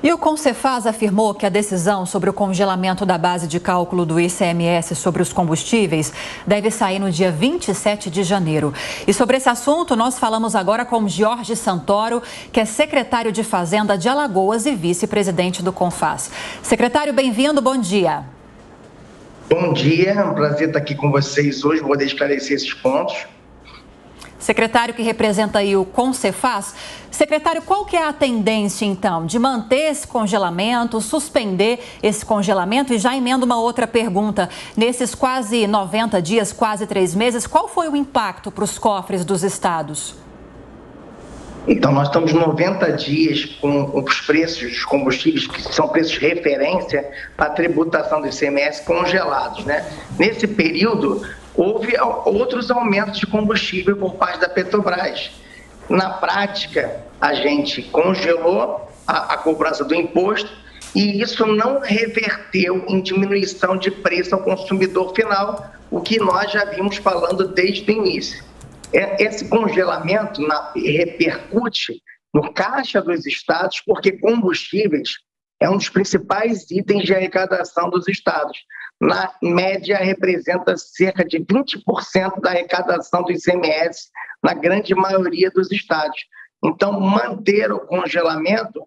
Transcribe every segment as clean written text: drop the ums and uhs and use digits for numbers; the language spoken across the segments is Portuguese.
E o Concefaz afirmou que a decisão sobre o congelamento da base de cálculo do ICMS sobre os combustíveis deve sair no dia 27 de janeiro. E sobre esse assunto, nós falamos agora com Jorge Santoro, que é secretário de Fazenda de Alagoas e vice-presidente do Confaz. Secretário, bem-vindo, bom dia. Bom dia, é um prazer estar aqui com vocês hoje, vou poder esclarecer esses pontos. Secretário que representa aí o Concefaz. Secretário, qual que é a tendência, então, de manter esse congelamento, suspender esse congelamento? E já emendo uma outra pergunta. Nesses quase 90 dias, quase 3 meses, qual foi o impacto para os cofres dos estados? Então, nós estamos 90 dias com os preços dos combustíveis, que são preços de referência para a tributação do ICMS congelados, né? Nesse período, houve outros aumentos de combustível por parte da Petrobras. Na prática, a gente congelou a cobrança do imposto e isso não reverteu em diminuição de preço ao consumidor final, o que nós já vimos falando desde o início. Esse congelamento repercute no caixa dos estados, porque combustíveis é um dos principais itens de arrecadação dos estados. Na média, representa cerca de 20% da arrecadação do ICMS na grande maioria dos estados. Então, manter o congelamento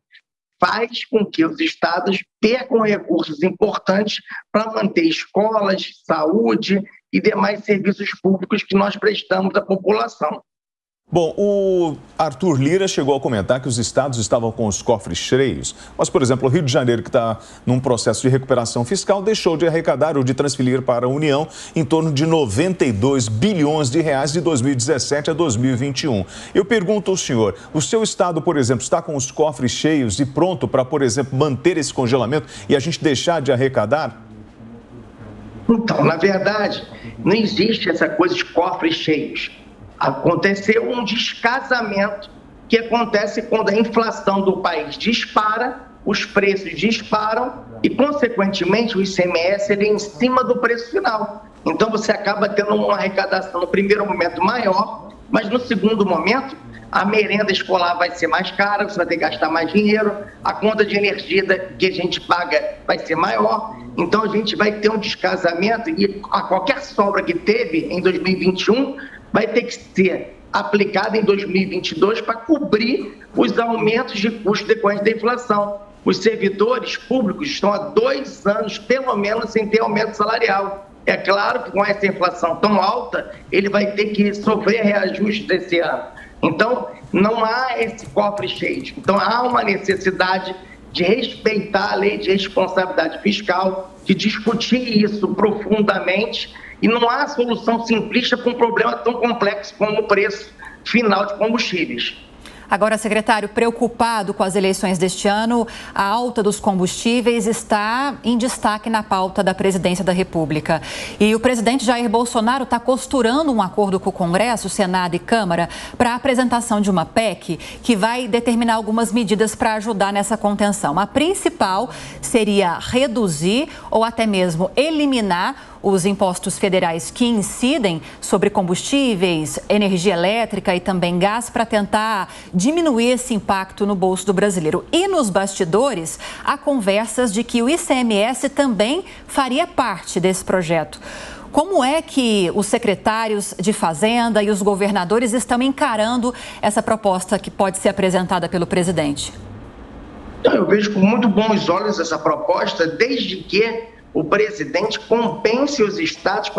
faz com que os estados percam recursos importantes para manter escolas, saúde e demais serviços públicos que nós prestamos à população. Bom, o Arthur Lira chegou a comentar que os estados estavam com os cofres cheios, mas, por exemplo, o Rio de Janeiro, que está num processo de recuperação fiscal, deixou de arrecadar ou de transferir para a União em torno de 92 bilhões de reais de 2017 a 2021. Eu pergunto ao senhor, o seu estado, por exemplo, está com os cofres cheios e pronto para, por exemplo, manter esse congelamento e a gente deixar de arrecadar? Então, na verdade, não existe essa coisa de cofres cheios. Aconteceu um descasamento que acontece quando a inflação do país dispara, os preços disparam e, consequentemente, o ICMS ele é em cima do preço final. Então, você acaba tendo uma arrecadação no primeiro momento maior, mas no segundo momento, a merenda escolar vai ser mais cara, você vai ter que gastar mais dinheiro, a conta de energia que a gente paga vai ser maior. Então, a gente vai ter um descasamento e a qualquer sobra que teve em 2021 vai ter que ser aplicada em 2022 para cobrir os aumentos de custo decorrentes da inflação. Os servidores públicos estão há 2 anos, pelo menos, sem ter aumento salarial. É claro que com essa inflação tão alta, ele vai ter que sofrer reajustes desse ano. Então, não há esse cofre cheio. Então, há uma necessidade de respeitar a lei de responsabilidade fiscal, de discutir isso profundamente, e não há solução simplista para um problema tão complexo como o preço final de combustíveis. Agora, secretário, preocupado com as eleições deste ano, a alta dos combustíveis está em destaque na pauta da presidência da República. E o presidente Jair Bolsonaro está costurando um acordo com o Congresso, Senado e Câmara para a apresentação de uma PEC que vai determinar algumas medidas para ajudar nessa contenção. A principal seria reduzir ou até mesmo eliminar os impostos federais que incidem sobre combustíveis, energia elétrica e também gás para tentar diminuir esse impacto no bolso do brasileiro. E nos bastidores, há conversas de que o ICMS também faria parte desse projeto. Como é que os secretários de Fazenda e os governadores estão encarando essa proposta que pode ser apresentada pelo presidente? Eu vejo com muito bons olhos essa proposta, desde que o presidente compense os estados com